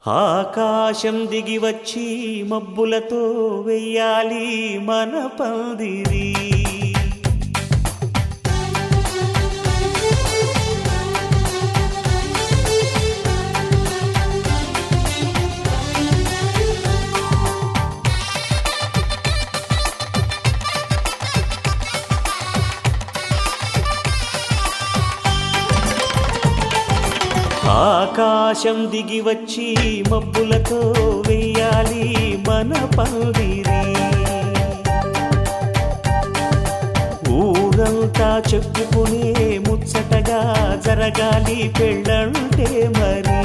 ఆకాశం దిగి వచ్చి మబ్బులతో వెయ్యాలి మన పందిరి. ఆకాశం దిగి వచ్చి మబ్బులతో వెయ్యాలి మన పందిరి. ఊరంతా చెప్పుకునే ముచ్చటగా జరగాలి పెళ్ళంటే మరి.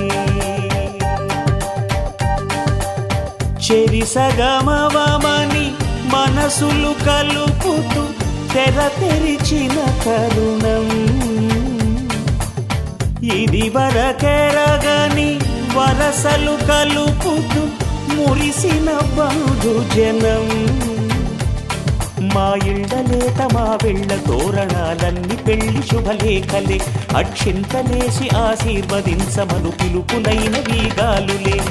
చెరిసగమవమని మనసులు కలుపుతూ తెర తెరిచిన తరుణం. ఇది వరకెరగని వరసలు కలుపుతూ మురిసిన బంధుజనం. మా ఇళ్ళలేత మా వెళ్ళ తోరణాలన్నీ పెళ్లి శుభలేఖలే. అక్షింతలేసి ఆశీర్వదించమను పిలుపులైన వీగాలులే.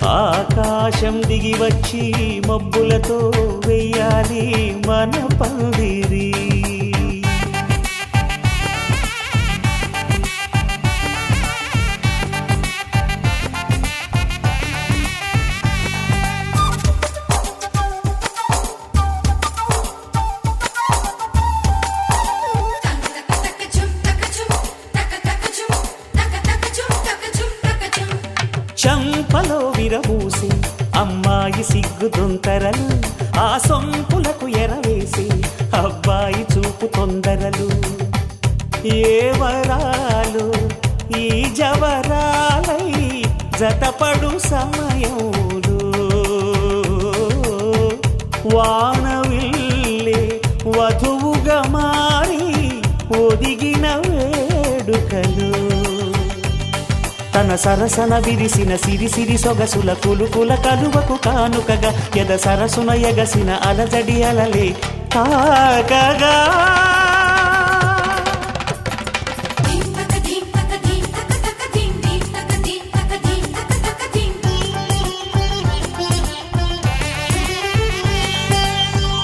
ఆకాశం దిగి వచ్చి మబ్బులతో వెయ్యాలి మన పందిరి. చంపలో విరబూసి అమ్మాయి సిగ్గుదొంతరలు. ఆ సొంపులకు ఎరవేసి అబ్బాయి చూపు తొందరలు. ఏ వరాలు ఈ జవరాలై జతపడు సమయంలో. వానవిల్లే వధువుగా మారి ఒదిగిన వేడుకలు. తన సరసన విరిసిన సిరిసిరి సొగసుల కులుకుల కలువకు కానుకగా ఎద సరసున ఎగసిన అలజడి అలలే తాకగా.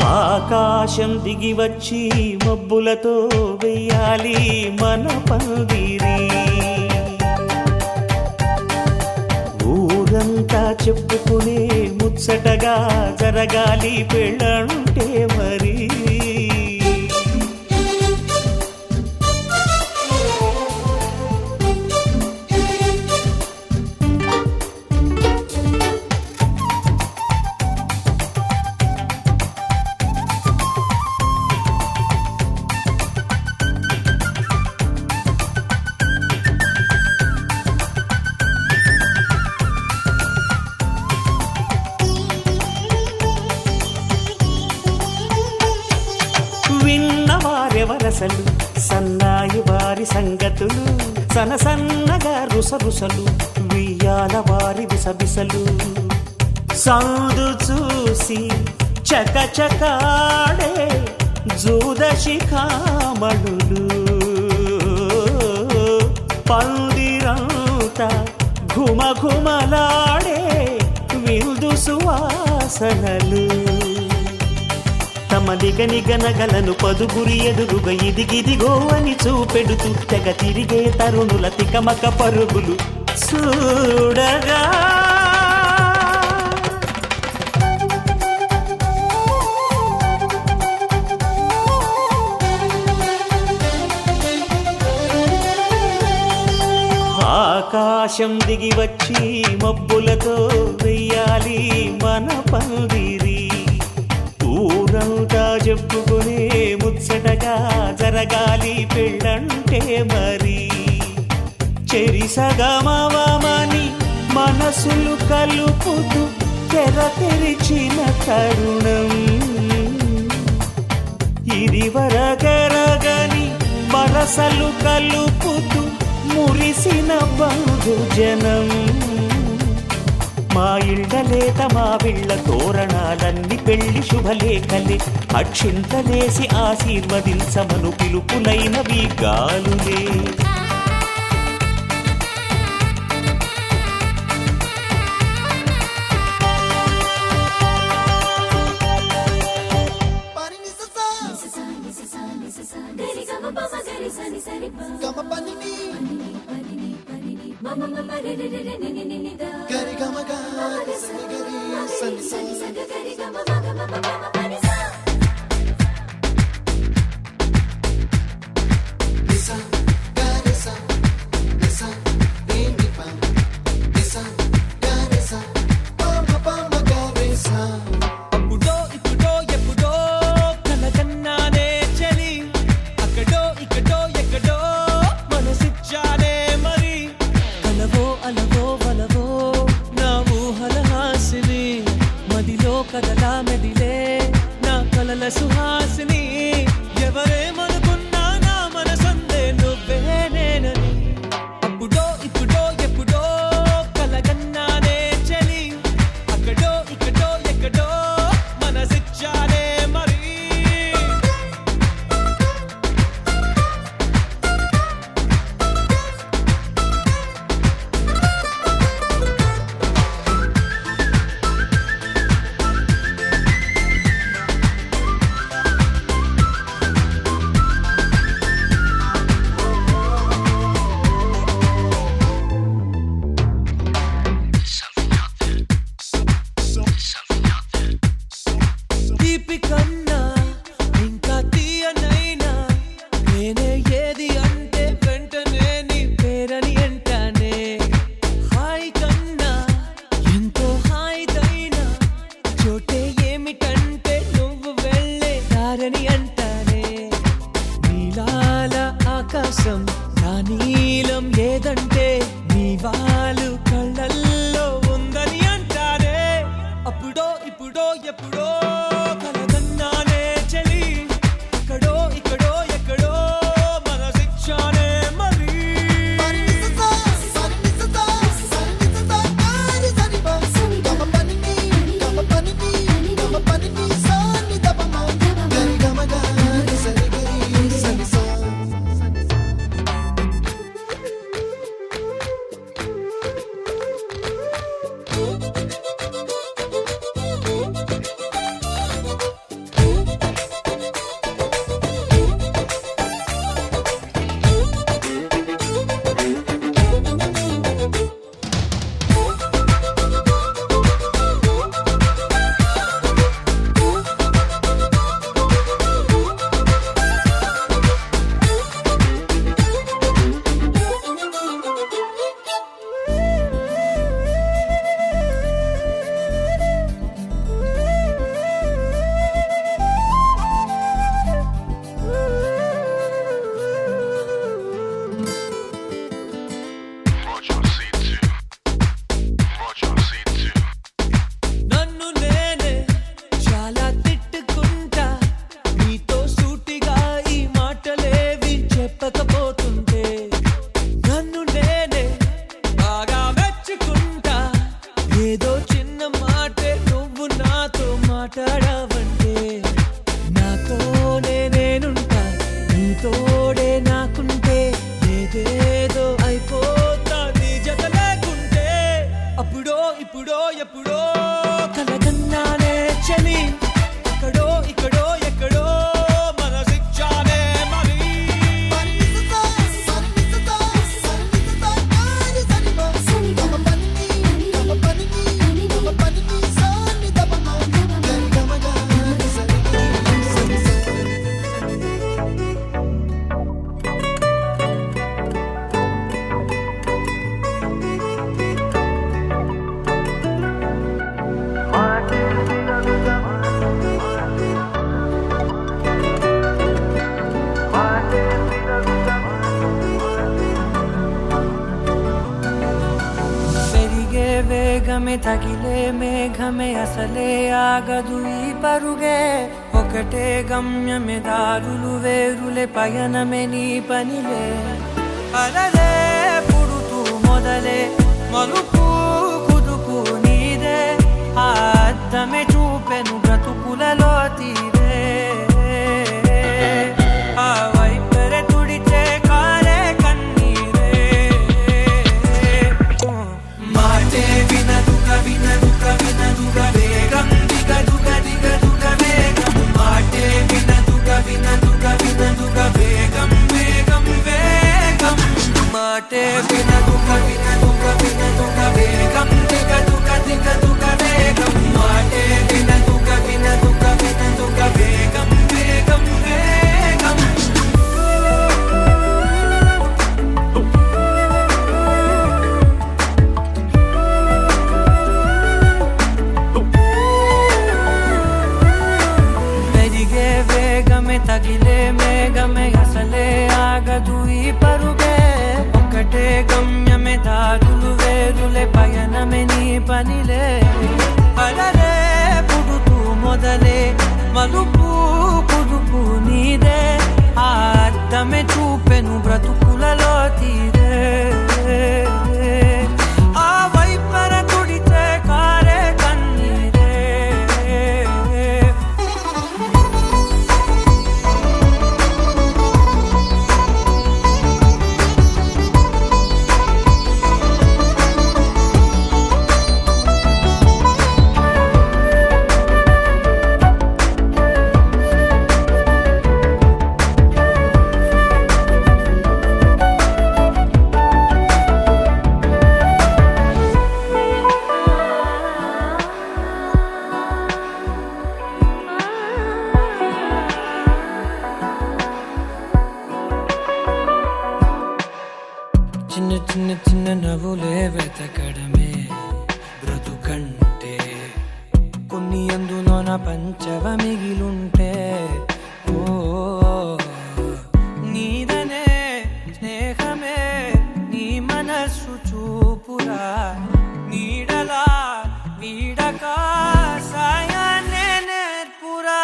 ఆకాశం దిగి వచ్చి మబ్బులతో వెయ్యాలి మన పందిరి. ఊరంతా చెప్పుకునే ముచ్చటగా జరగాలి పెళ్ళంటే మరి. విన్నవారెవరసలు సన్నాయి వారి సంగతులు. సనసన్నగా రుసరుసలు వియ్యాల వారి విసబిసలు. సందు చూసి చకచకాడే జూదశిఖామణులు. పందిరంతా ఘుమఘుమలాడే విందు సువాసనలు. తమ నిగనిగనగలను పదుగురి ఎదురుగా ఇదిగిదిగో అని చూపెడుతూ తెగ తిరిగే తరుణుల తికమక పరుగులు చూడగా. ఆకాశం దిగి వచ్చి మబ్బులతో వెయ్యాలి మన పందిరి. ఊరంతా చెప్పుకునే ముచ్చటగా జరగాలి పెళ్ళంటే మరి. చెరిసగమవమని మనసులు కలుపుతూ తెర తెరిచిన తరుణం. ఇది వరకెరగని వరసలు కలుపుతూ మురిసిన బంధుజనం. మా ఇళ్ళలేత మా వీళ్ళ తోరణాలన్నీ పెళ్లి శుభలేఖలే. అక్షింతలేసి ఆశీర్వదించమను పిలుపులైన వీగాలులే. అప్పుడో ఇప్పుడో ఎప్పుడో కలగన్నానే చలి అక్కడో ఇక్కడో ఎక్కడో మనసిచ్చానే మరి కలవో అలవో వలవో నా ఊహల హాసిని మదిలో కదలా మెదిలే నా కలల సుహాసిని ఎవరేమనుకున్నా నా మనసందే నువ్వే నేనని అప్పుడో ఇప్పుడో ఎప్పుడో కలగన్నానే చలి అక్కడో ఇక్కడో ఎక్కడో మనసిచ్చానే మరి తీపి కన్నా ఇంకా తీయనైనా నేనే ఏది అంటే వెంటనే నీ పేరని అంటానే హాయి కన్నా ఎంతో హాయిదైనా చోటే ఏమిటంటే నువ్వు వెళ్ళే దారని అంటానే నీలాల ఆకాశం నా నీలం ఏదంటే నీ వాళ్ళు కళ్ళల్లో ఉందని అంటారే అప్పుడో ఇప్పుడో ఎప్పుడో కలగన్నానే చలి అక్కడో ఇక్కడో ఎక్కడో మనసిచ్చానే మరి నన్ను నేనే చాలా తిట్టుకుంటా నీతో సూటిగా ఈ మాటలేవి చెప్పకపోతుంటే నన్ను నేనే బాగా మెచ్చుకుంటా ఏదో చిన్న మాటే నువ్వు నాతో మాట్లాడవంటే నాతోనే నేనుంటా నీతోడే నాకుంటే ఏదేదో అయిపోతా నీ జత లేకుంటే అప్పుడో ఇప్పుడో ఎప్పుడో కలగన్నానే చలి అక్కడో ఇక్కడో ఎక్కడో మనసిచ్చానే మరి పెరిగే వేగమే తగిలే మేఘమే అసలే ఆగదు ఈ పరుగే ఒకటే గమ్యమే దారులు వేరులే పయనమే నీ పనిలే అలలే పుడుతూ మొదలే మలుపు కుదుపు నీదే ఆ అద్దమే చూపెను బ్రతుకులలో తీరే ఆ వైపరే తుడిచే కాలే కన్నీరే మాటే వినదుగ వినదుగ వినదుగ వేగం దిగదుగ దిగదుగ వేగం మాటే వినదుగ వినదుగ వినదుగ వేగం వేగం వేగం మాటే వినదుగ వినదుగ వినదుగ ఆగదు ఈ పరుగే ఒకటే గమ్యమే దారులు వేరులే పయనమే నీ పనిలే అలరే పుడుతూ మొదలే మలుపు కుదుపు నీదే ఆ అర్థమే చూపెను బ్రతుకులలో తీరే ఆ వైపర తుడితే కారే కన్నీరే చిన్న చిన్న చిన్న నవ్వులే వెతకడమే బ్రతుకంటే కొన్ని అందులోన పంచవ మిగిలుంటే ఓ నీదనే స్నేహమే నీ మనస్సు చూపురా నీడలా వీడక సాయాన్నే నేర్పురా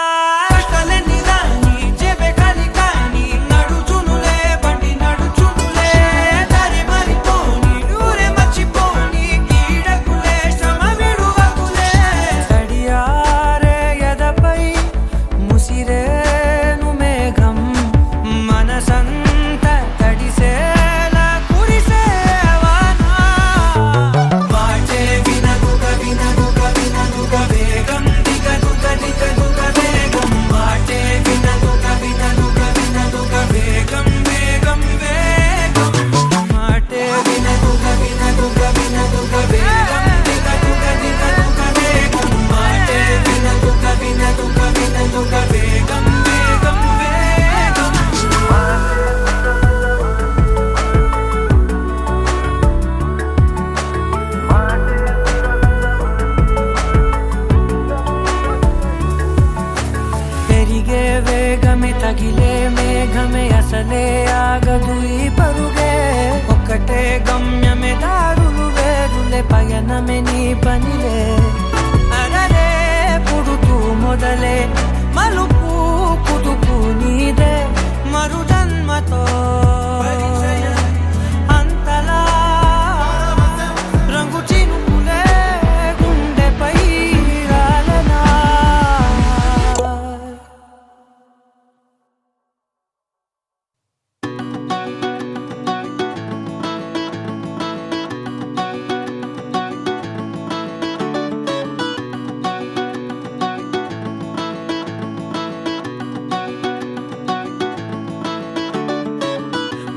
కలని రాని చెబె కలి కాని నడుచునులే బండి నడుచునులే దారి మరిపోని ఊరే మర్చిపోని కీడకులే శ్రమ విడువకులే తడియారే ఎదపై ముసిరేను మేఘం మనసంత తడిసేలా కురిసేవానా మాటే వినదుగ వినదుగ వినదుగ వేగం దిగదుగ దిగదుగ వేగం మాటే వినదుగ వినదుగ వినదుగ వేగం వేగం వేగం మాటే వినదుగ వినదుగ వినదుగ వేగం దిగదుగ దిగదుగ వేగం మాటే వినదుగ వినదుగ వినదుగ వేగం వేగం వేగం పెరిగే వేగమే తగిలే మేఘమే అసలే ఆగదు ఈ పరుగే ఒక్కటే గమ్యమే దారులు వేరులే పయనమే నీ పనిలే అరరే పుడుతూ మొదలే మలుపు కుదుపు నీదే మరు జన్మతో అంతలా రంగు చినుకులే గుండెపై రాలనా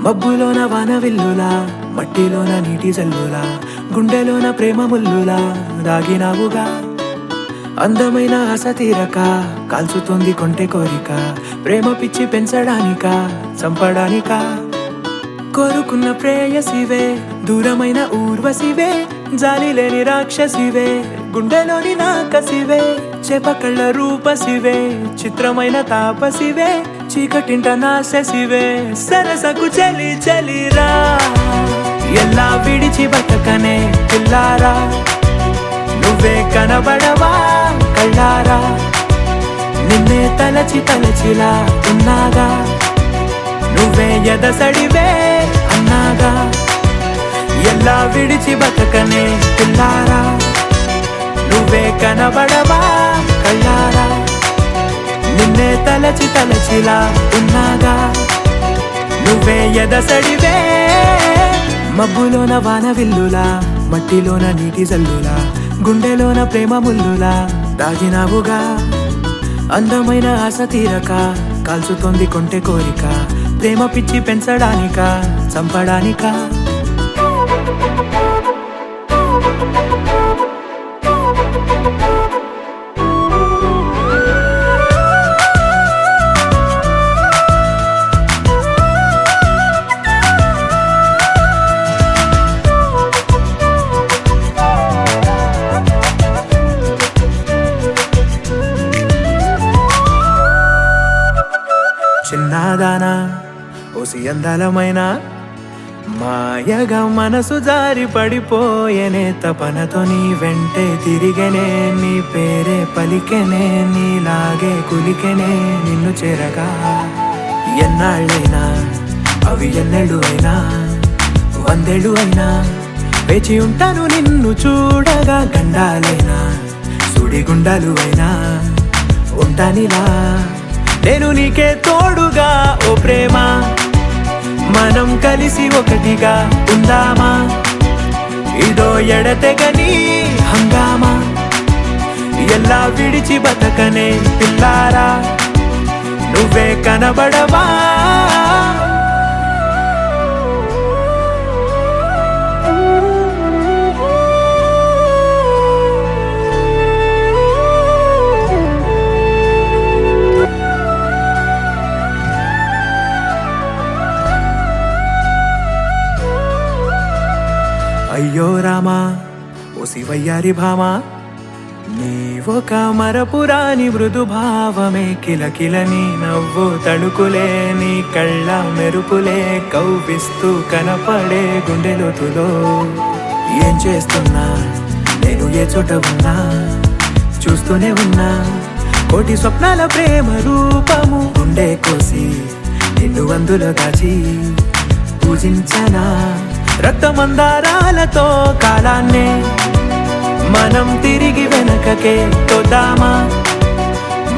మబ్బులోన వాన విల్లులా మట్టిలోన నీటి జల్లులా గుండెలోన ప్రేమ ముల్లులా దాగినావుగా అందమైన ఆశ తీరక కాల్చుతోంది కొంటె కోరిక ప్రేమ పిచ్చి పెంచడానికా చంపడానికా కోరుకున్న ప్రేయసివే దూరమైన ఊర్వశివే జాలి లేని రాక్షసివే గుండెలోని నాకసివే చేపకళ్ళ రూపసివే చిత్రమైన తాపసివే చీకటింట నాశసివే సరసకు చలి చలిరా ఎలా విడిచి బతకనే పిల్లారా నువ్వే కనబడవా కళ్ళారా నిన్నే తలచి తలచిలా ఉన్నాగా నువ్వే ఎదసడివే అన్నాగా ఎలా విడిచి బతకనే పిల్లారా నువ్వే కనబడవా కళ్ళారా నిన్నే తలచి తలచిలా ఉన్నాగా నువ్వే ఎదసడివే మబ్బులోన వాన విల్లులా మట్టిలోన నీటి జల్లులా గుండెలోన ప్రేమ ముల్లులా దాగినావుగా అందమైన ఆశ తీరక కాల్చుతోంది కొంటె కోరిక ప్రేమ పిచ్చి పెంచడానికా చంపడానికా చూసి అందలమైన మాయగా మనసు జారి పడిపోయేనే తపనతో నీ వెంటే తిరిగనే నీ పేరే పలికెనే నీలాగే కులికెనే నిన్ను చేరగా ఎన్నాళ్ళైనా అవి ఎన్నెళ్ళు అయినా వందేళ్ళు అయినా వేచి ఉంటాను నిన్ను చూడగా గండాలైనా సుడిగుండాలు అయినా ఉంటానిలా నేను నీకే తోడుగా ఓ ప్రేమ మనం కలిసి ఒకటిగా ఉందామా ఇదో ఎడతెగని హంగామా ఎలా విడిచి బతకనే పిల్లారా నువ్వే కనబడవా అయ్యో రామా ఓ శివయ్యారి భామా నీవొక మరపురాని మృదు భావమే కిలకిలని నవ్వు తడుకులే నీ కళ్ళ మెరుపులే కవ్విస్తూ కనపడే గుండెలోతులో ఏం చేస్తున్నా నేను ఏ చోట ఉన్నా చూస్తూనే ఉన్నా కోటి స్వప్నాల ప్రేమ రూపము గుండె కోసి నిన్ను అందులో దాచి పూజించనా రక్తమందారాలతో కాలాన్నే మనం తిరిగి వెనకకే తోద్దామా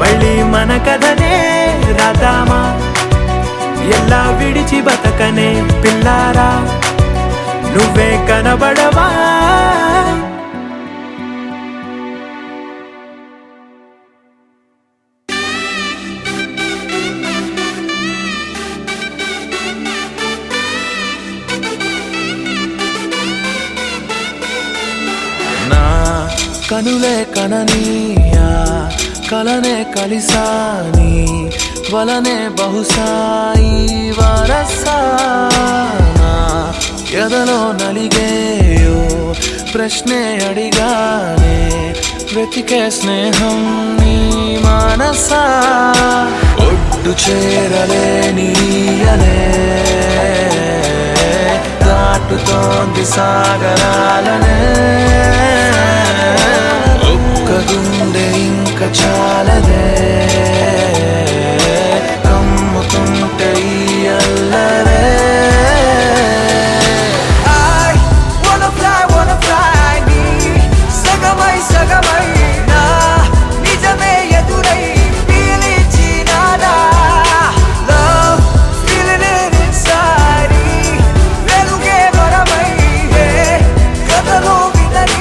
మళ్ళీ మన కథనే రాద్దామా ఎలా విడిచి బతకనే పిల్లారా నువ్వే కనబడవా కనులే కననీయా కలనే కలిసాని వలనే బహుశాయి వరసానా ఎదలో నలిగేయో ప్రశ్నే అడిగానే వెతికే స్నేహం నీ మానసా ఒడ్డు చేరలేనియలే దాటుతోంది సాగరాలనే గుండె ఇంక చాలదే కమ్ముతుంటే అల్లరే సగమై సగమై నా నిజమే ఎదురై పీలిచినాదా లవ్ ఫీలింగ్ ఇట్ ఇన్సైడ్ వెలుగే వరమై కథలో వినని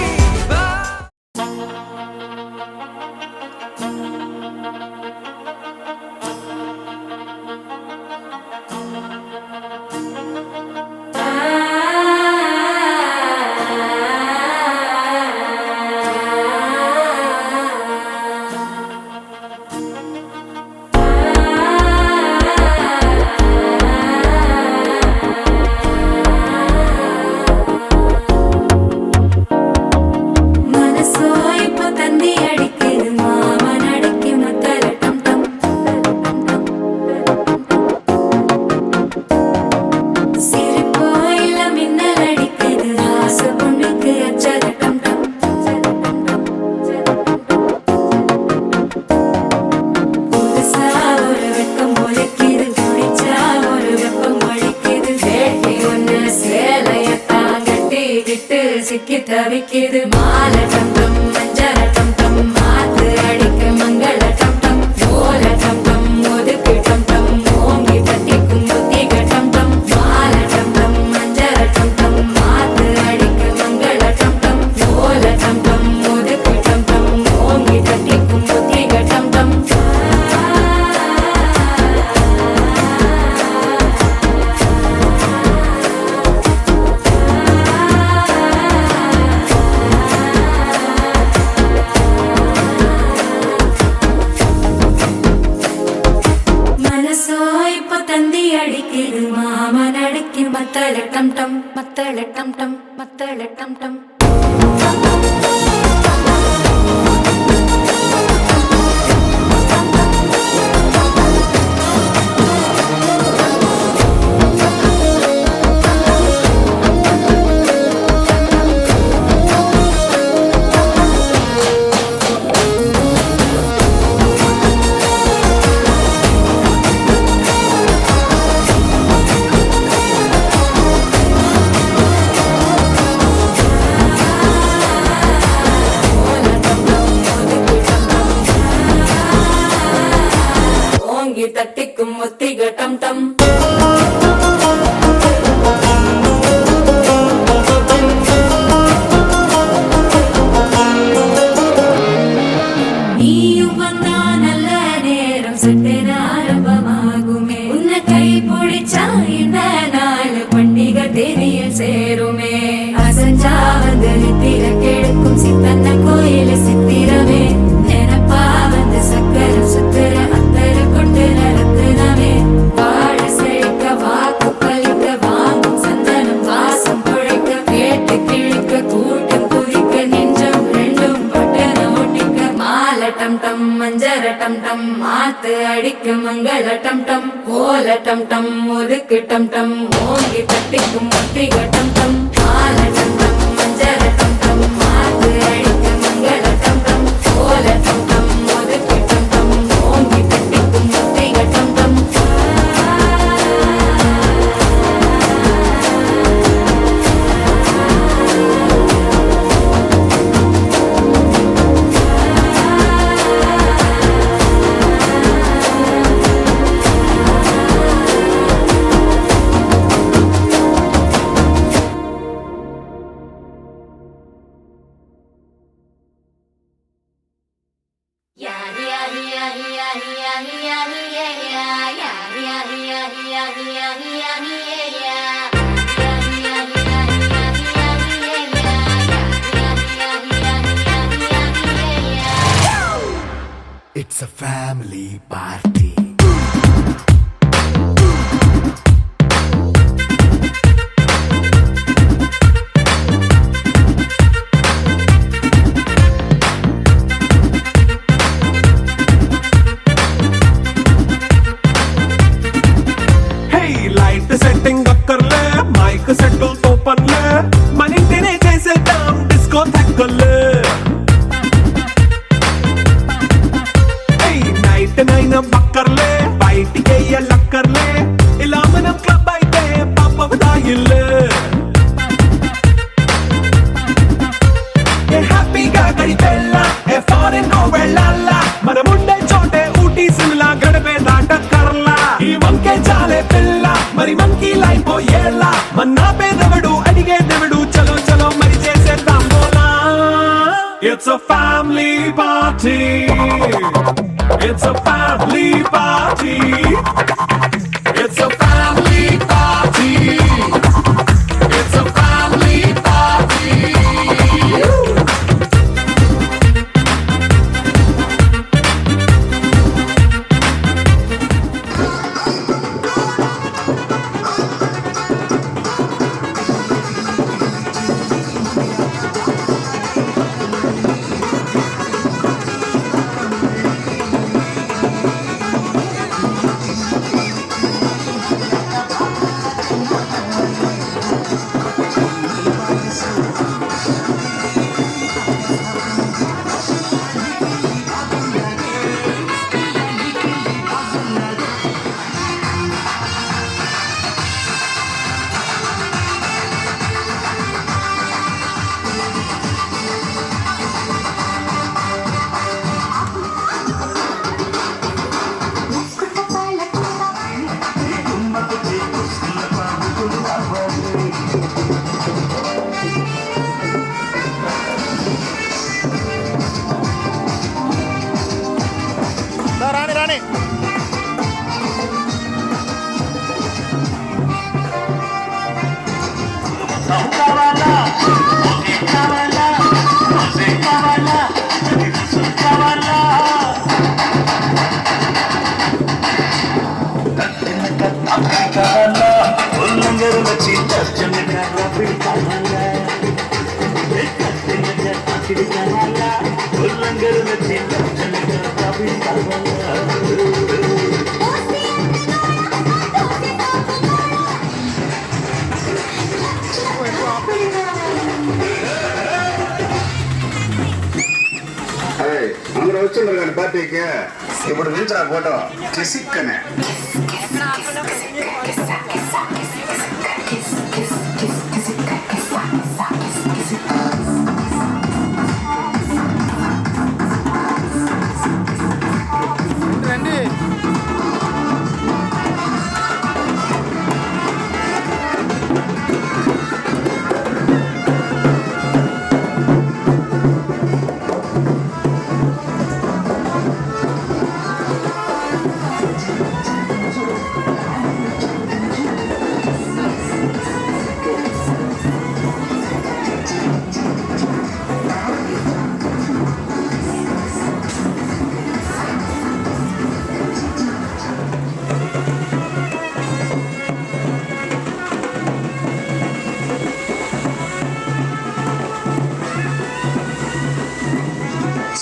சிக்கி தவிக்கிது மால டம் டம் மஞ்சள டம் டம் மாத்து அடிக்க மங்கள டம் டம் ஓல டம் டம் ஒதுக்கு டம் டம் ஓங்கி தட்டிக்கும் புத்திக டம் டம் மால டம் டம் மஞ்சள டம் டம் மாத்து அடிக்க மங்கள டம் டம் ஓல டம் டம் ஒதுக்கு டம் டம் ஓங்கி தட்டிக்கும் புத்திக டம் டம் மத்தள டம் டம் மத்தள டம் டம் மத்தள டம் டம் ஓங்கி தட்டிக்கும் ஒத்திக டம் டம் நீயும் வந்தா நல்ல நேரம் சட்டென ஆரம்பமாகுமே உன்னை கை பிடிச்சா இந்த நாள் பண்டிகை தேதியில் சேருமே அசஞ்சா வந்து நித்திர கெடுக்கும் சித்தன்ன கோயில சித்திரமே நினப்பா வந்து சக்கர சுத்துற அத்தர கொண்டு நடத்துனவே வாழ செழிக்க வாக்கு பலிக்க வாங்கும் சந்தனம் வாசம் பொழைக்க கேட்டு கிழிக்க கூட்டம் குதிக்க நெஞ்சம் ரெண்டும் பட்டன ஒட்டிக்க மாலை டம் டம் மஞ்சர டம் டம் மாத்து அடிக்க மங்கள டம் டம் கோல டம் டம் ஒதுக்கு டம் டம் ஓங்கி தட்டிக்கும் ஒத்திக டம் டம் மாலை டம் டம் மஞ்சர டம் டம் மாத்து அடிக்க மங்கள டம் டம் கோல டம் டம் ஒதுக்கு டம் டம் ஓங்கி தட்டிக்கும் ஒத்திக டம் டம் It's a family party. Hey, light setting akkర్లే మైక్ సెట్టు ఓపెన్లే మనింటినే చేసేద్దాం డిస్కో థక్కర్లే నైట్ నైన్ బక్కర్లే బయటికి లక్కర్లే ఇలా మనం క్లబ్ అయితే పాపదాయిల్లే హ్యాపీగా గడిపెళ్ళ ఏ ఫారెన్ నో వెళ్ళాల మనముండే చోటే ఊటీ సిమ్లా గడిపే దాటక్కర్లా ఈ వంకే చాలే పిల్ల మరి మంకీ లైఫ్ ఏళ్ళ మన్నా పేదవడు అడిగేదెవడు చలో చలో మరి చేసేద్దాం బోలా it's a family party. It's a family party. It's a family party. It's a family party. అందరూ వచ్చిండ్రు కానీ పార్టీకి ఇప్పుడు నిల్చరా ఫోటో కిసిక్కనే రండి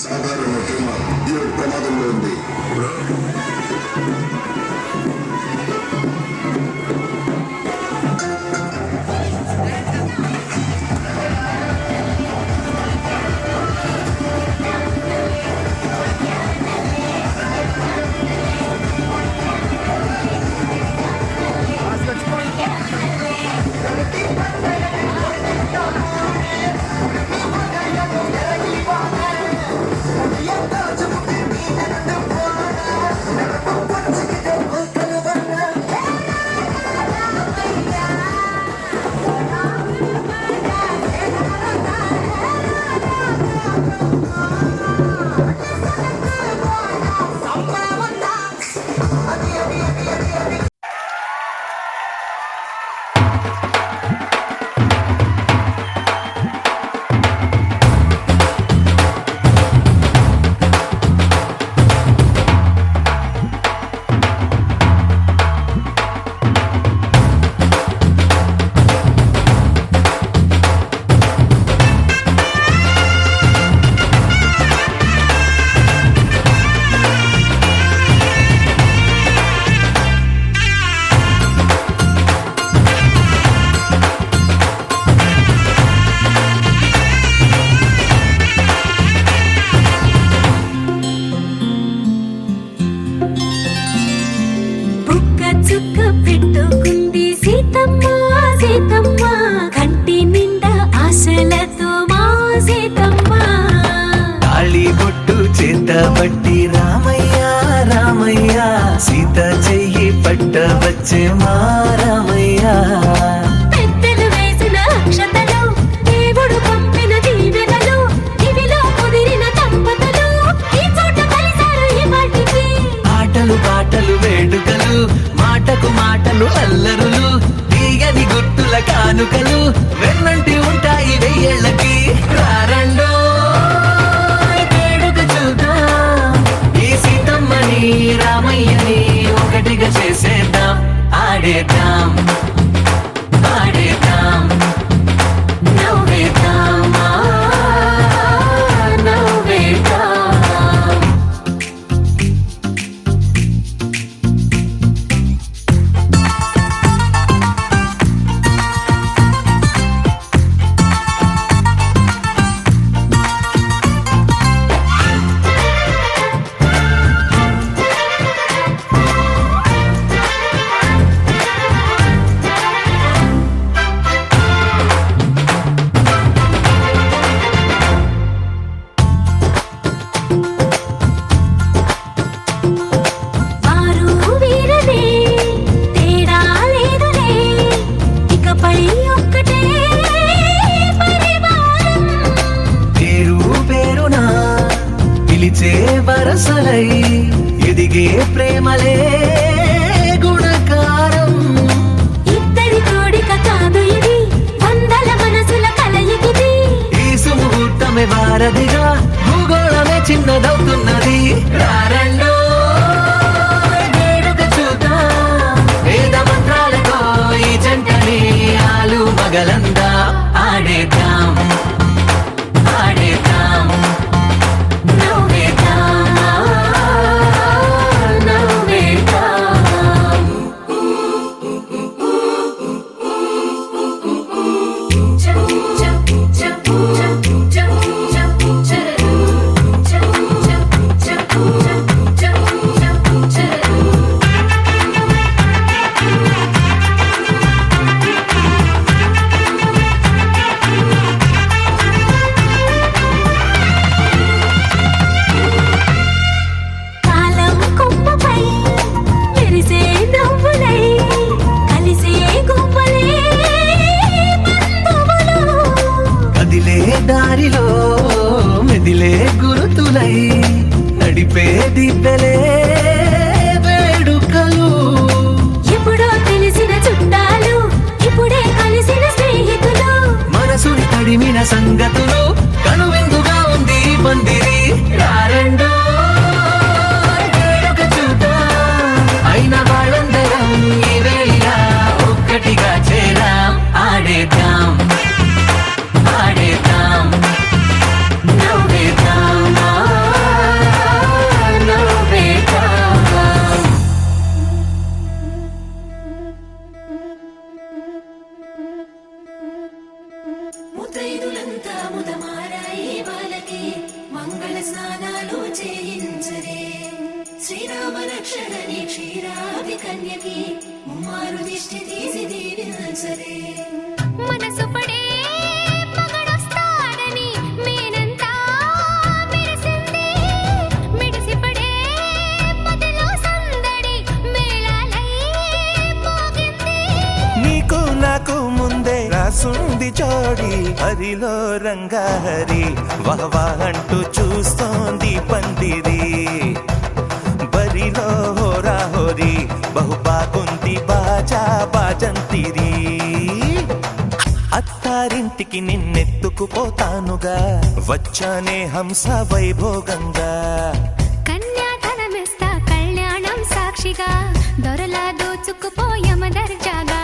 సాధారణ ట్యూమర్ ఈ ప్రమాదంలో ఉంది. బుక్క చుక్క పెట్టుకుంది సీతమ్మ సీతమ్మ కంటి నిండా ఆశలతో మా సీతమ్మ తాళి బొట్టు చేత బట్టి రామయ్య రామయ్య సీత చెయ్యి పట్ట వచ్చే మా రామయ్య. పెద్దలు వేసిన అక్షతలు దేవుడు పంపిన దీవెనలు ఇవిలో కుదిరిన దంపతులు ఈ చోట కలిసారు ఈ వాటికి ఆటలు పాటలు వేడుకలు మాటకు మాటలు అల్లరులు తీయని గుర్తుల కానుకలు వెన్నంటి ఉంటాయి వెయ్యేళ్ళకి. రారండో వేడుక చూద్దాం ఈ సీతమ్మని రామయ్యని ఒకటిగా చేసేద్దాం ఆడేద్దాం ఆడేద్దాం నవ్వేద్దాం నవ్వేద్దాం వారు వీరనే తేడా లేదులే ఇకపై ఒక్కటే పరివారం పేరు పేరునా పిలిచే వరసలై ఎదిగే ప్రేమలే గుణకారం. ఇద్దరి కోడిక కాదు ఇది వందల మనసుల కలయికిది ఈ సుముహూర్తమే వారధిగా భూగోళమే చిన్నదవుతున్నది. రారండో వేడుక చూద్దాం వేద మంత్రాలతో ఈ జంటని ఆలు మగలందా ఆడేద్దాం ఆడేద్దాం నవ్వేద్దాం నవ్వేద్దాం తల స్నానాలు చేయించరే శ్రీరామ రక్షణని క్షీరాది కన్యకి ముమ్మారు దిష్టి తీసి దీవించరే మనసు పడే మగడొస్తాడని మేనంతా మెరిసింది మిడిసి పడే మదిలో సందడి మేళాలై మోగింది నీకు నాకు ముందే రాసుంది జోడి హరిలో రంగాహరి వహవా అంటూ చూస్తోంది పందిరి బరిలో హోరా హోరి బహు బాగుంది బాజా బాజంతిరి అత్తారింటికి నిన్నెత్తుకుపోతానుగా వచ్చానే హంస వైభోగంగా కన్యాధనమిస్తా కళ్యాణం సాక్షిగా దొరలా దోచుకుపోయమ దర్జాగా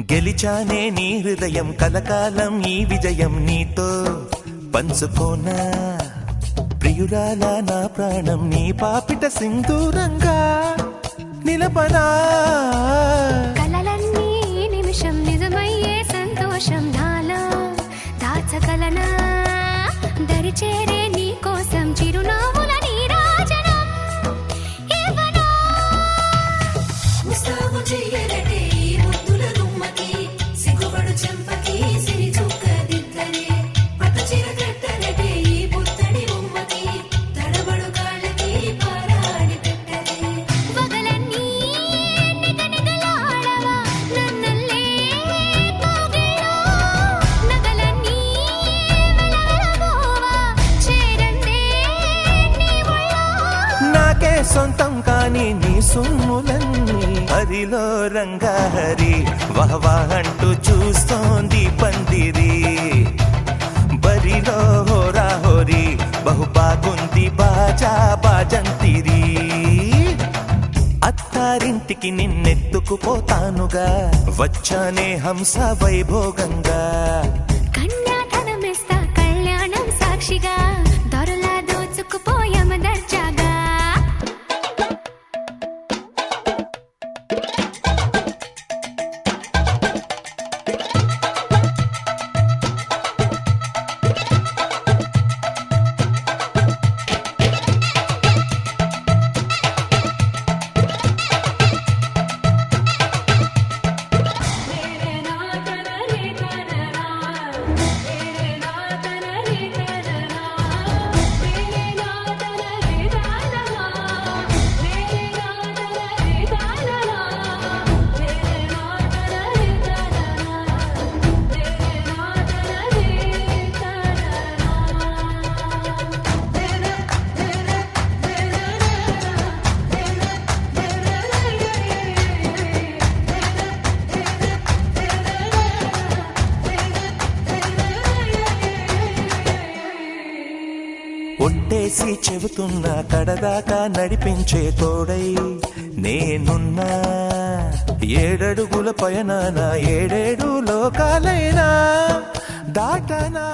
గెలిచానే నీ హృదయం కలకాలం ఈ విజయం నీతో పంచుకోనా ప్రియురాలా నా ప్రాణం నీ పాపిట సింధూరంగా నిలపనా కలలన్నీ నిమిషం నిజమయ్యే సంతోషం నాలో దాచగలనా దరిచేరే నీ కోసం చిరునవ్వుల నీరాజనం ఇవ్వనా ముస్తాబు చెయ్యరటే ఈ ముద్దుల గుమ్మకి సిగ్గుపడు చెంపకి సిరి చుక్క దిద్దరే పట్టు చీర కట్టరటే ఈ పుత్తడి బొమ్మకి తడబడు కాళ్ళకి పారాడి పెట్టరే వగలన్నీ నిగనిగలాడవా నన్నల్లే కోగిలో నగలన్నీ వెలవెలబోవా చేరందే నీ ఒళ్ళో నాకే సొంతం కాని నీ సొమ్ములన్నీ హరిలో రంగాహరి వహవా అంటూ చూస్తోంది పందిరి బరిలో హోరా హోరి బహు బాగుంది బాజా బాజంతిరి అత్తారింటికి నిన్నెత్తుకుపోతానుగా వచ్చానే హంస వైభోగంగా కన్యాధనమిస్తా కళ్యాణం సాక్షిగా దొరలా దోచుకుపోయమ దర్జాగా ఒట్టేసి చెబుతున్నా కడదాకా నడిపించే తోడై నేనున్నా ఏడడుగుల పయనాన ఏడేడు లోకాలైనా దాటనా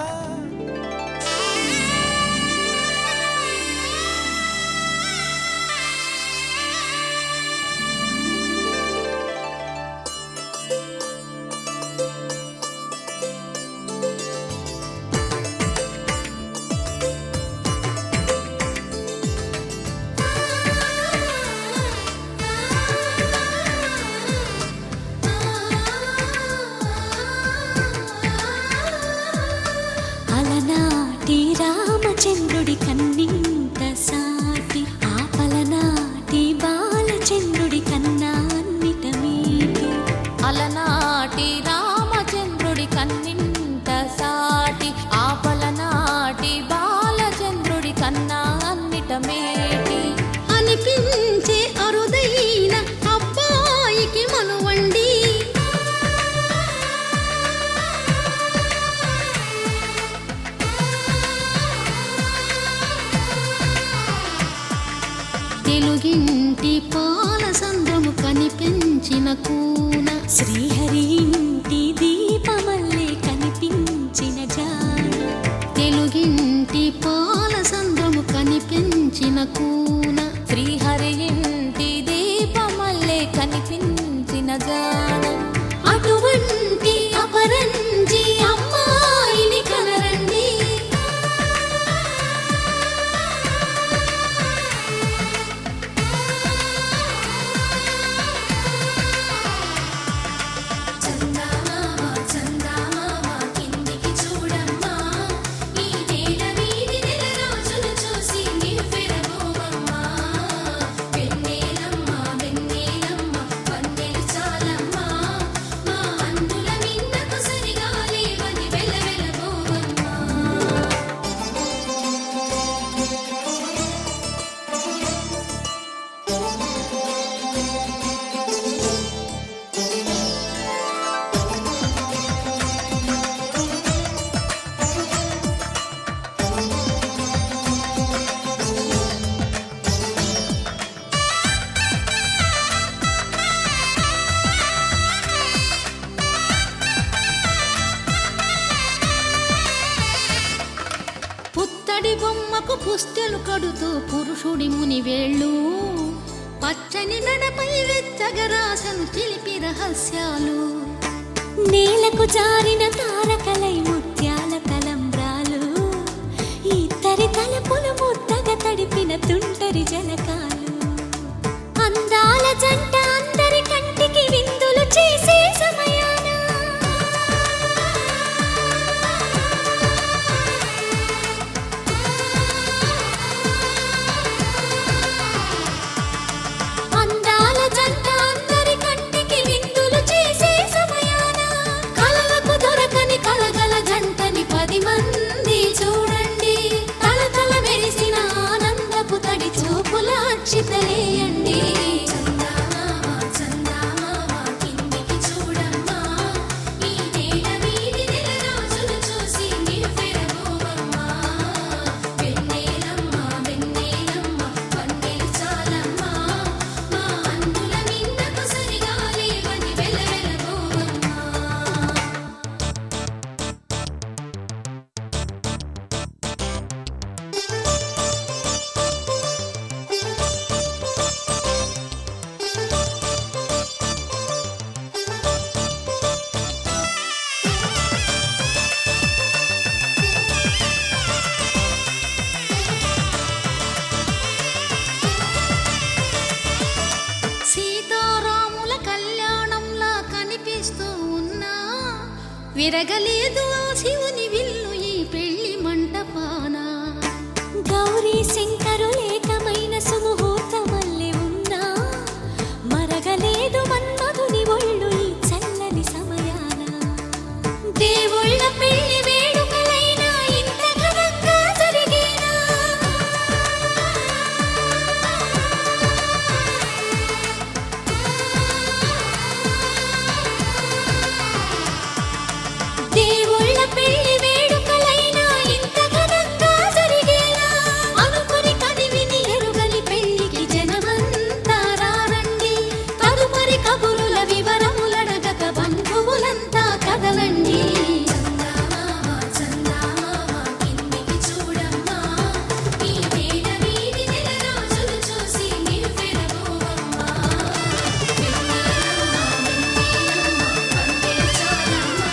తెలుగింటి పాల సంద్రము కనిపించిన కూన శ్రీహరి ఇంటి దీపమల్లే కనిపించిన జాన తెలుగింటి పాల సంద్రము కనిపించిన కూన శ్రీహరి ఇంటి దీపమల్లే కనిపించిన జాన అటువంటి అపరంజి అమ్మాయిని కనరండి చందమామ చందమామ కిందికి చూడమ్మా ఈ నేల వీధి నెల రోజులు చూసి నివ్వెరబోవమ్మా వెన్నెలమ్మ వెన్నెలమ్మ వన్నెలు చాలమ్మా మా అందుల మిన్నకు సరిగా లేవని వెలవెలబోవమ్మా పుత్తడి బొమ్మకు పుస్తెలు కడుతూ పురుషుడి ముని వేళ్ళు పచ్చని మెడపై వెచ్చగరాసను చిలిపి రహస్యాలు నేలకు జారిన తారకలై ముత్యాల తలంబ్రాలు ఇద్దరి తలపులు ముద్దగా తడిపిన తుంటరి జలకాలు అందాల జంట అందరి కంటికి విందులు చేసే సమయాన అందాల జంట అందరి కంటికి విందులు చేసే సమయాన కలలకు దొరకని కలగల జంటని 10 మంది చూడండి తలతల మెరిసిన ఆనందపు తడి చూపుల అచ్చితలేయండి చందమామ చందమామ కిందికి చూడమ్మా ఈ నేల వీధి నెల రోజులు చూసి నివ్వెరబోవమ్మా వెన్నెలమ్మ వెన్నెలమ్మ వన్నెలు చాలమ్మా మా అందుల మిన్నకు సరిగా లేవని వెలవెలబోవమ్మా సీతారాముల కళ్యాణంలా కనిపిస్తూ ఉన్నా విరగలేదు ఆ శివుని విల్లు ఈ పెళ్లి మంటపాన గౌరీ శంకరులేకమైన సుముహూర్తమల్లె ఉన్నా మరగలేదు మన్మధుని ఒళ్ళు ఈ చల్లని సమయాన దేవుళ్ళ పెళ్లి వేడుకలైనా ఇంత ఘనంగా జరిగేనా దేవుళ్ళ పెళ్లి వేడుకలైనా ఇంత ఘనంగా జరిగేనా అనుకుని కదివిని ఎరుగని పెళ్లికి జనమంతా రారండి తదుపరి కబురుల వివరములడగక బంధువులంతా కదలండి చందమామ చందమామ కిందికి చూడమ్మా ఈ నేల వీధి నెల రోజులు చూసి నివ్వెరబోవమ్మా వెన్నెలమ్మ వెన్నెలమ్మ వన్నెలు చాలమ్మా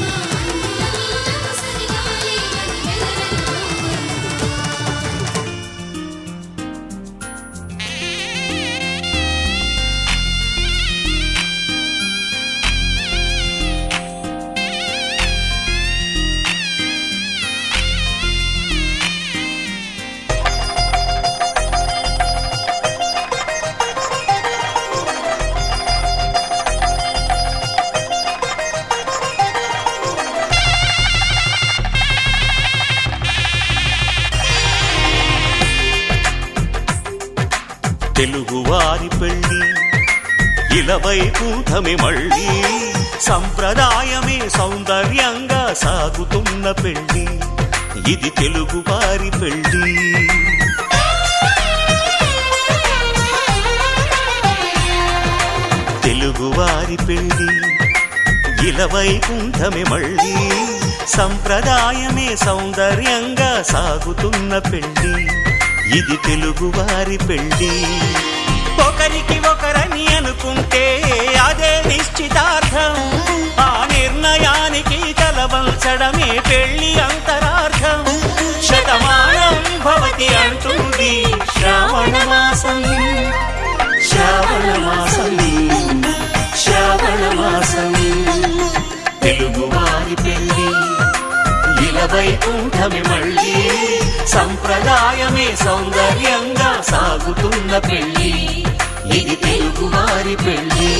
మా అందుల మిన్నకు సరిగా లేవని వెలవెలబోవమ్మా తెలుగువారి పెళ్ళి ఇలవై కూటమి మళ్ళీ సంప్రదాయమే సౌందర్యంగా సాగుతున్న పెళ్ళి ఇది తెలుగువారి పెళ్ళి తెలుగువారి పెళ్ళి ఇలవైకుంఠమే మళ్ళీ సంప్రదాయమే సౌందర్యంగా సాగుతున్న పెళ్ళి ఇది తెలుగువారి పెళ్ళి ఒకరికి ఒకరని అనుకుంటే అదే నిశ్చితార్థం ఆ నిర్ణయానికి తలవంచడమే పెళ్లి అంతరార్థం శతమానం భవతి అంటుంది శ్రావణ మాసం శ్రావణ మాసం శ్రావణ మాసం తెలుగువారి పెళ్ళి ఇలవైకుంఠమే మళ్ళీ సంప్రదాయమే సౌందర్యంగా సాగుతున్న పెళ్ళి ఇది తెలుగువారి పెళ్ళి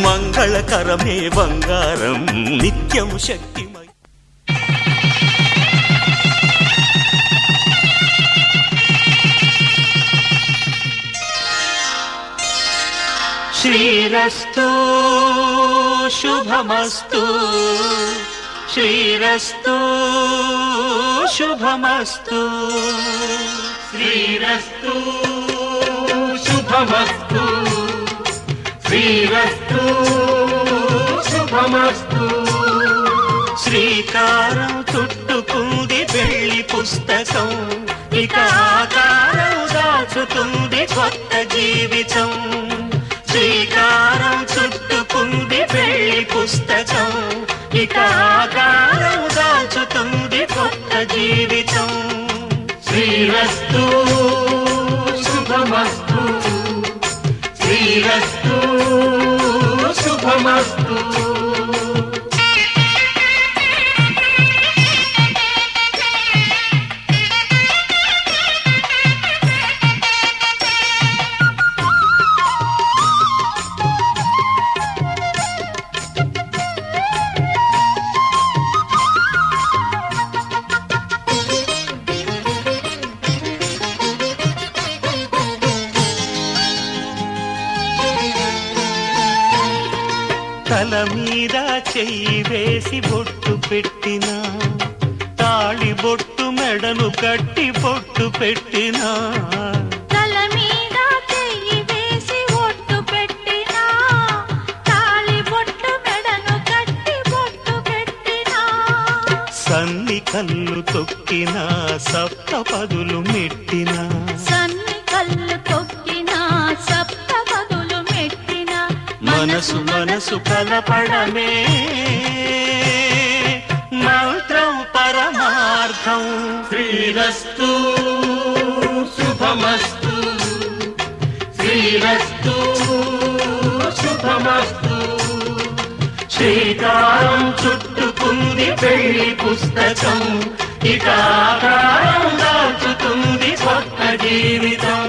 మంగళకరమే బంగారం నిత్యం శక్తిమై శ్రీరస్తు శుభమస్తు శ్రీరస్తు శుభమస్తు శ్రీరస్తు శుభమస్తు శ్రీరస్తు శుభమస్తు శ్రీకారం చుట్టుకుంది పెళ్లి పుస్తకం ఇక ఆకారం దాచుతుంది కొత్త జీవితం శ్రీకారం చుట్టుకుంది పెళ్లి పుస్తకం ఇక ఆకారం దాచుతుంది కొత్త జీవితం శ్రీరస్తు శుభమస్తు శ్రీరస్తు శుభమస్తు తల మీద చెయ్యి వేసి బొట్టు పెట్టినా తాళి బొట్టు మెడను కట్టి బొట్టు పెట్టినా తల మీద చెయ్యి వేసి బొట్టు పెట్టినా తాళి బొట్టు మెడను కట్టి బొట్టు పెట్టినా సన్ని కళ్ళు తొక్కినా సప్తపదులు మెట్టినా సన్ని కళ్ళు తొక్కినా సప్తపదులు మెట్టినా మనసు మనసు కలపడమే మంత్రం పరమార్థం శ్రీరస్తు శుభమస్తు శ్రీరస్తు శుభమస్తు శ్రీకారం చుట్టుకుంది పెళ్లి పుస్తకం ఇక ఆకారం దాచుతుంది కొత్త జీవితం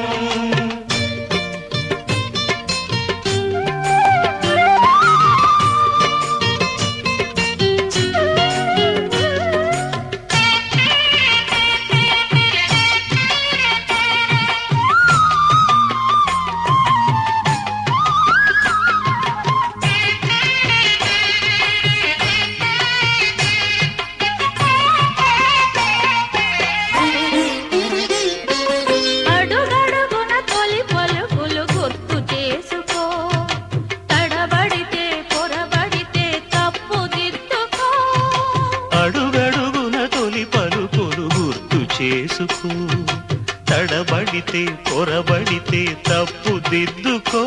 చేసుకో తడబడితే పొరబడితే తప్పు దిద్దుకో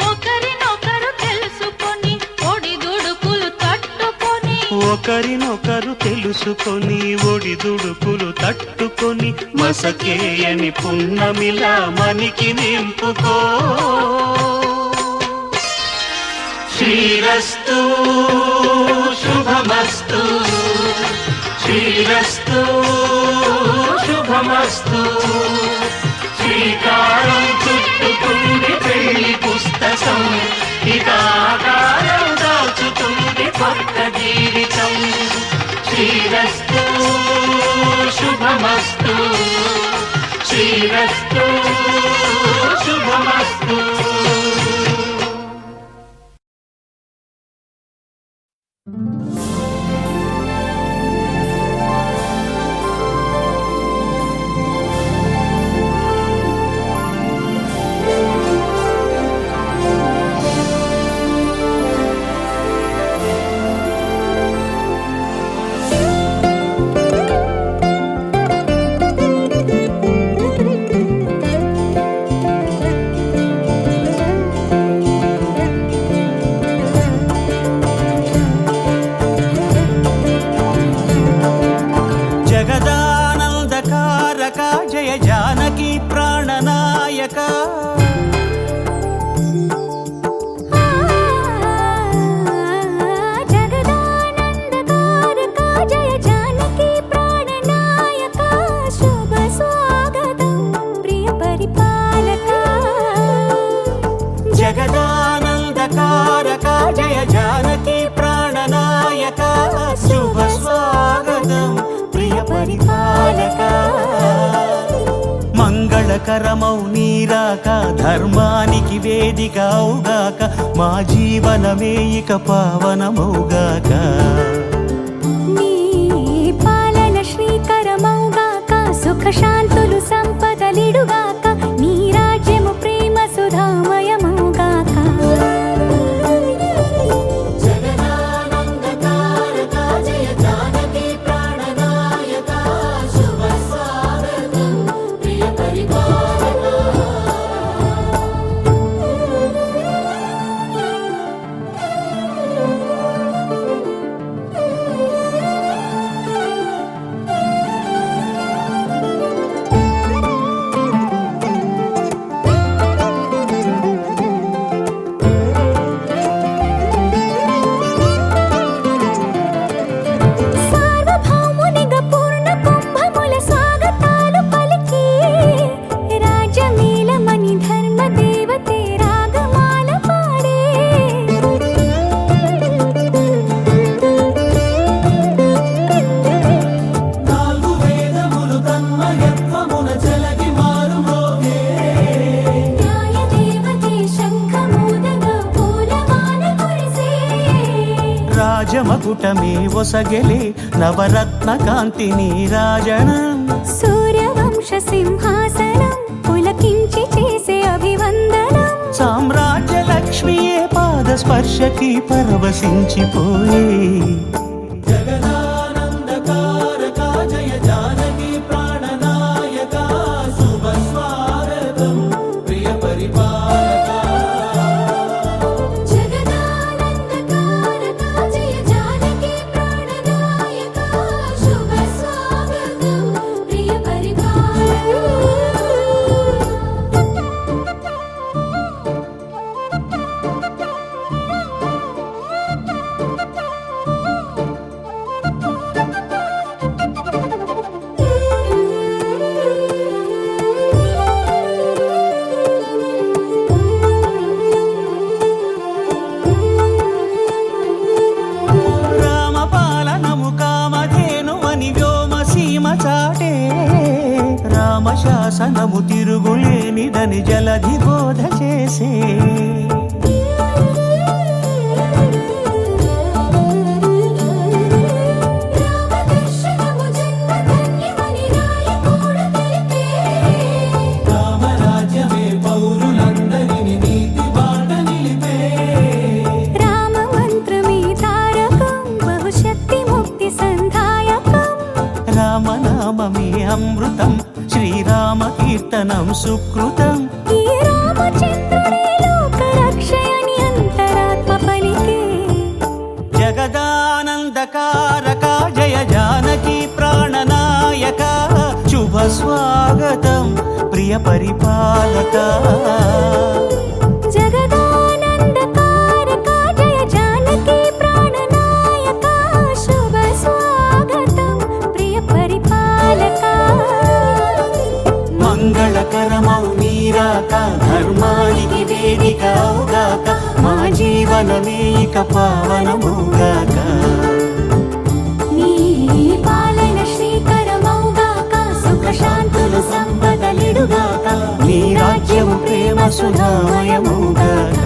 ఒకరినొకరు తెలుసుకొని ఒడిదుడుకులు తట్టుకొని ఒకరినొకరు తెలుసుకొని ఒడిదుడుకులు తట్టుకొని మసకేయని పున్నమిలా మనికి నింపుకో శ్రీరస్తు శుభమస్తు శ్రీరస్తు శుభమస్తు శ్రీకారం చుట్టుకుంది పెళ్లి పుస్తకం ఇక ఆకారం దాచుతుంది కొత్త జీవితం శ్రీరస్తు శుభమస్తు శ్రీరస్తు శుభమస్తు జగదానందకారక జయ జానకి ప్రాణనాయక జగదానందకారక జయ జానకి ప్రాణనాయక శుభ స్వాగతం ప్రియ పరిపాలక జగదానందకారక జయ జానకి ప్రాణనాయక శుభ స్వాగతం ప్రియ పరిపాలక మంగళకరమౌ నీరాక ధర్మానికి వేదిక అవుగాక మా జీవనమే ఇక పావనమౌగాక నీ పాలన శ్రీకరమౌగాక సుఖ శాంతులు సంపదలిడుగాక నీ రాజ్యము ప్రేమ సుధామయమౌగాక జగదానందకారక జయ జానకి ప్రాణనాయక శుభ స్వాగతం ప్రియ పరిపాలక సార్వభౌమునిగా పూర్ణ కుంభముల స్వాగతాలు పలికి రాజమేళమణి ధర్మ దేవతే రాగమాల పాడే నాలుగు వేదములు తన్మయత్వమున జలగి మారు మ్రోగే న్యాయ దేవతే శంఖమూదగా పూలమాల కురిసే రాజమకుటమే ఒసగెలే నవరత్న కాంతి నీరాజనం సూర్యవంశ సింహాసనం పులకించి చేసే అభివందనం సామ్రాజ్య లక్ష్మియే పాద స్పర్శకి పరవశించిపోయే జగదానందకారక జయ జానకి ప్రాణనాయక శుభ స్వాగతం ప్రియ పరిపాలక జగదానందకారక జయ జానకి ప్రాణనాయక శుభ స్వాగతం ప్రియ పరిపాలక రామపాలనము కామధేనువని వ్యోమసీమ చాటే రామశాసనము తిరుగులేనిదని జలధి బోధ చేసే రామదర్శనము జన్మధన్యమని రాయకూడ తెలిపే రామరాజ్యమే పౌరులందరిని నీతి బాట నిలిపే రామ మంత్రమే తారకం బహుశక్తి ముక్తి సంధాయకం రామనామమే అమృతం శ్రీరామ కీర్తనం సుకృతం ఈ రామచంద్రుడే లోక రక్షయని అంతరాత్మ పలికే జగదానందకారక జయ జానకి ప్రాణనాయక శుభ స్వాగతం ప్రియ పరిపాలక జగదానందకారక జయ జానకి ప్రాణనాయక శుభ స్వాగతం ప్రియ పరిపాలక మంగళ శుభకరమౌ నీరాక ధర్మానికి వేదిక అవుగాక మా జీవనమే ఇక పావనమౌగాక నీ పాలన శ్రీకరమౌగాక సుఖ శాంతులు సంపదలిడుగాక నీ రాజ్యము ప్రేమ సుధామయమౌగాక